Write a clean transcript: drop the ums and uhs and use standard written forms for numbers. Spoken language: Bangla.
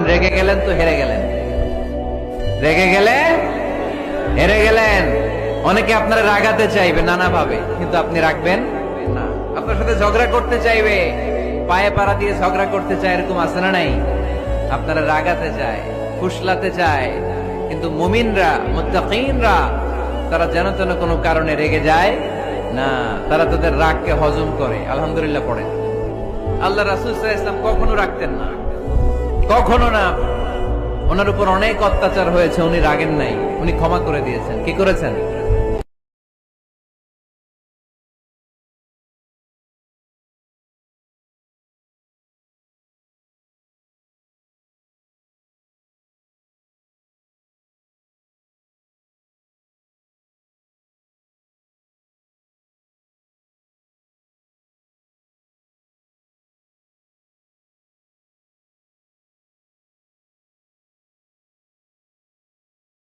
রেগে গেলেন তো হেরে গেলেন, রেগে গেলে হেরে গেলেন। অনেকে আপনারা রাগাতে চাইবে নানা ভাবে, কিন্তু আপনি রাখবেন না। আপনার সাথে ঝগড়া করতে চাইবে, পায়ে পাড়া দিয়ে ঝগড়া করতে চায়, এরকম আছে না নাই? আপনারা রাগাতে চায়, ফুসলাতে চায়, কিন্তু মুমিনরা, মুত্তাকিনরা তারা যেন তেন কোনো কারণে রেগে যায় না, তারা তাদের রাগকে হজম করে। আলহামদুলিল্লাহ পড়ে। আল্লাহ রাসূল সাল্লাল্লাহু আলাইহি ওয়াসাল্লাম কখনো রাখতেন না, কখনো না। ওনার উপর অনেক অত্যাচার হয়েছে, উনি রাগেন নাই, উনি ক্ষমা করে দিয়েছেন। কি করেছেন?